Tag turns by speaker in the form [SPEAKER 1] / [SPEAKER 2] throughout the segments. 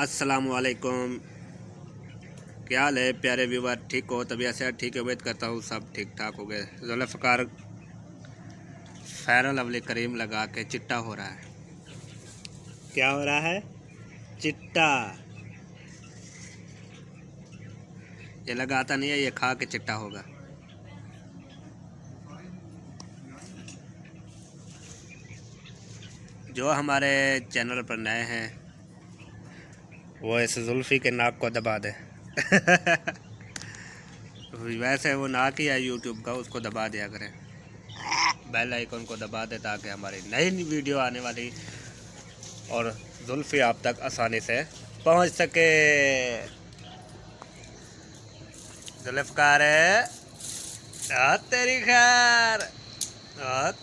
[SPEAKER 1] अस्सलामुअलैकुम। क्या हाल है प्यारे व्यूवर? ठीक हो? तबीयत से ठीक है? उम्मीद करता हूँ सब ठीक ठाक हो गए। जुल्फ़कार फेयर लवली क्रीम लगा के चिट्टा हो रहा है। क्या हो रहा है? चिट्टा। ये लगाता नहीं है, ये खा के चिट्टा होगा। जो हमारे चैनल पर नए हैं वो इस जुल्फ़ी के नाक को दबा दे। वैसे वो नाक ही है यूट्यूब का, उसको दबा दिया करें। बेल आइकन को दबा दे ताकि हमारी नई वीडियो आने वाली और जुल्फ़ी आप तक आसानी से पहुंच सके। जुल्फ़कार तेरी खैर,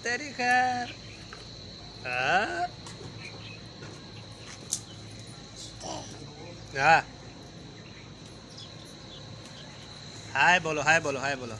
[SPEAKER 1] तेरी खैर। हाँ, हाय बोलो, हाय बोलो, हाय बोलो।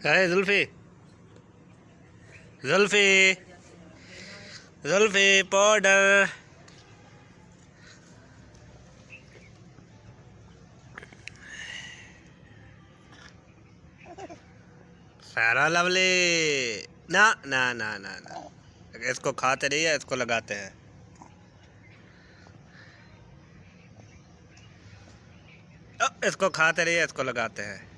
[SPEAKER 1] है Zulfi, Zulfi, Zulfi powder. Fair lovely. ना ना ना ना ना, इसको खाते नहीं है, इसको लगाते हैं। इसको खाते रहिए, इसको लगाते हैं।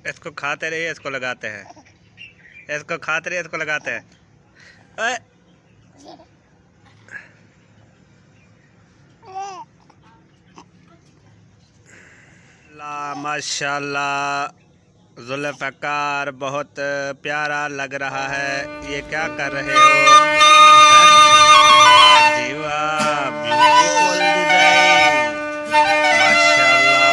[SPEAKER 1] इसको खाते रहिए, इसको लगाते हैं। इसको खाते रहिए, इसको लगाते हैं। अरे ला माशाल्लाह, जुल्फ़कार बहुत प्यारा लग रहा है। ये क्या कर रहे हो? जी वाह, ब्यूटीफुल डिजाइन, माशाल्लाह।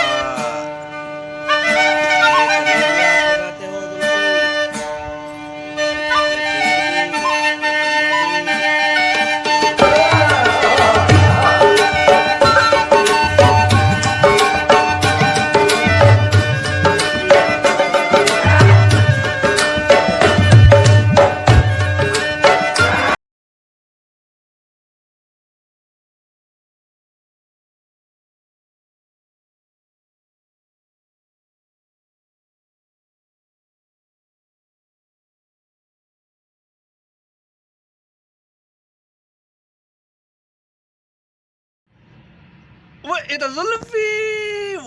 [SPEAKER 1] वो ये तो जुल्फ़ी,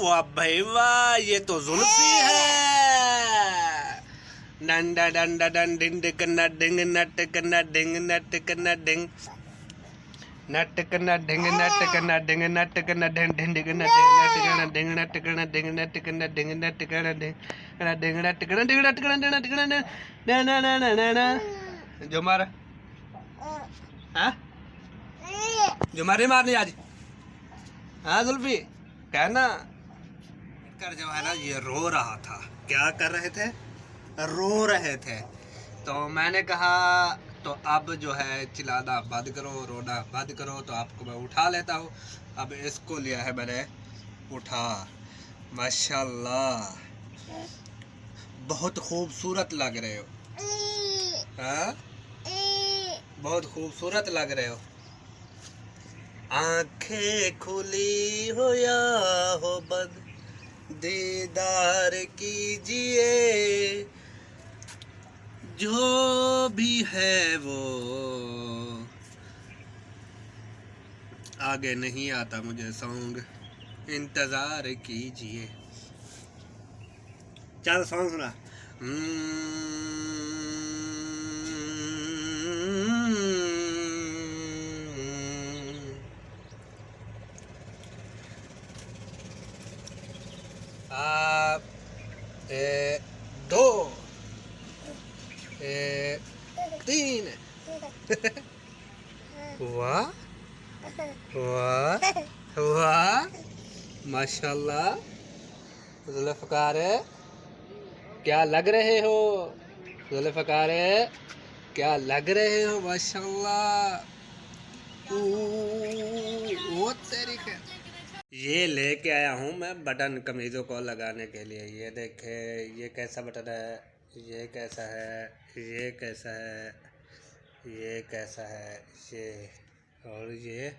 [SPEAKER 1] वाह भाई वाह, ये तो जुल्फ़ी है। डंडा डंडा डंड डिंग कन्ना डिंग नट कन्ना डिंग नट कन्ना डिंग नट कन्ना डिंग नट कन्ना डिंग नट कन्ना डिंग डिंग कन्ना डिंग नट कन्ना डिंग नट कन्ना डिंग नट कन्ना डिंग नट कन्ना डिंग नट कन्ना डिंग नट कन्ना ना ना ना ना ना ना। जो मार, हाँ जो मारे मारनी आज। हाँ जुल्फ़ी, कहना कर जो है ना, ये रो रहा था। क्या कर रहे थे? रो रहे थे। तो मैंने कहा तो अब जो है चिल्लाना बंद करो, रोना बंद करो। तो आपको मैं उठा लेता हूँ। अब इसको लिया है मैंने उठा। माशाल्लाह, बहुत खूबसूरत लग रहे हो। हाँ, बहुत खूबसूरत लग रहे हो। आंखें खुली हो या हो बंद, दीदार कीजिए, जो भी है वो। आगे नहीं आता मुझे सॉन्ग, इंतजार कीजिए। चल सॉन्ग सुना। आ, ए, दो, ए, तीन। वाह वाह वाह, माशाल्लाह। जुल्फ़कार है, क्या लग रहे हो? जुल्फ़कार है, क्या लग रहे हो? माशाल्लाह। वो तेरी के, ये लेके आया हूँ मैं बटन कमीज़ों को लगाने के लिए। ये देखे, ये कैसा बटन है, ये कैसा है, ये कैसा है, ये कैसा है, ये और ये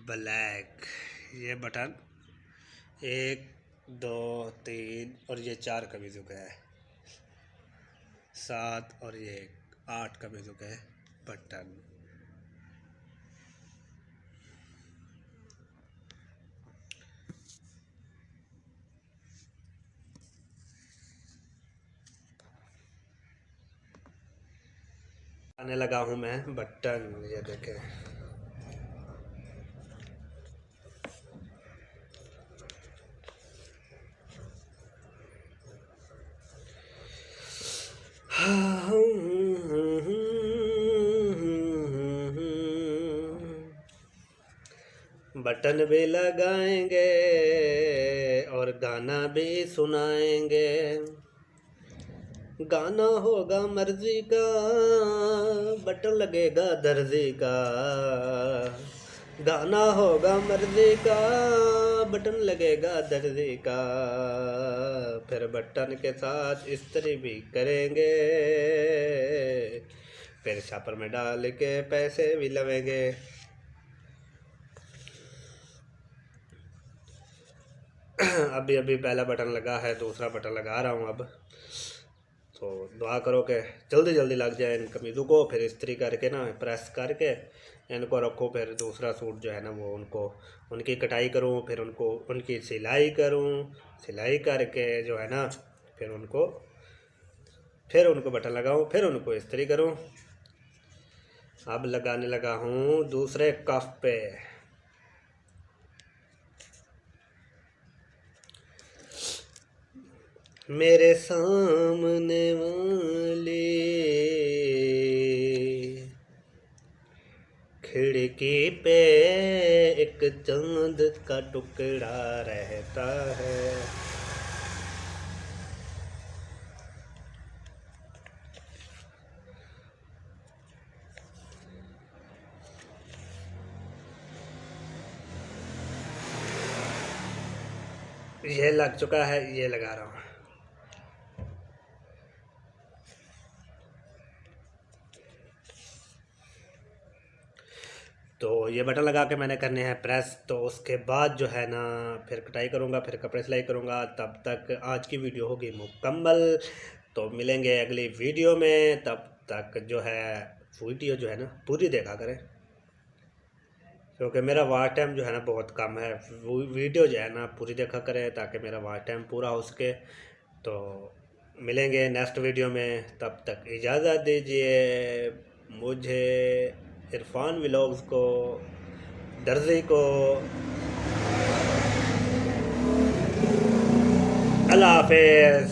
[SPEAKER 1] ब्लैक। ये बटन 1 2 3 और ये 4 कमीज़ों का है, 7 और ये 8 कमीज़ों का है बटन। आने लगा हूँ मैं बटन, ये देखें। बटन भी लगाएंगे और गाना भी सुनाएंगे। गाना होगा मर्जी का, बटन लगेगा दर्जी का। गाना होगा मर्जी का, बटन लगेगा दर्जी का। फिर बटन के साथ इस्त्री भी करेंगे, फिर छापर में डाल के पैसे भी लवेंगे। अभी अभी पहला बटन लगा है, दूसरा बटन लगा रहा हूँ अब। तो दुआ करो कि जल्दी जल्दी लग जाए इन कमीज़ों को, फिर इस्त्री करके ना प्रेस करके इनको रखो। फिर दूसरा सूट जो है ना वो उनको उनकी कटाई करूँ, फिर उनको उनकी सिलाई करूँ। सिलाई करके जो है ना फिर उनको बटन लगाऊँ, फिर उनको इस्त्री करूँ। अब लगाने लगा हूँ दूसरे कफ पे। मेरे सामने वाली खिड़की पे एक चांद का टुकड़ा रहता है। ये लग चुका है, ये लगा रहा हूँ। तो ये बटन लगा के मैंने करने हैं प्रेस। तो उसके बाद जो है ना फिर कटाई करूँगा, फिर कपड़े सिलाई करूँगा। तब तक आज की वीडियो होगी मुकम्मल। तो मिलेंगे अगली वीडियो में, तब तक जो है वीडियो जो है ना पूरी देखा करें, क्योंकि मेरा वॉच टाइम जो है ना बहुत कम है। वीडियो जो है ना पूरी देखा करें ताकि मेरा वॉच टाइम पूरा हो सके। तो मिलेंगे नेक्स्ट वीडियो में, तब तक इजाज़त दीजिए मुझे, इरफान व्लॉग्स को, दर्जी को। अल्लाह हाफ़िज़।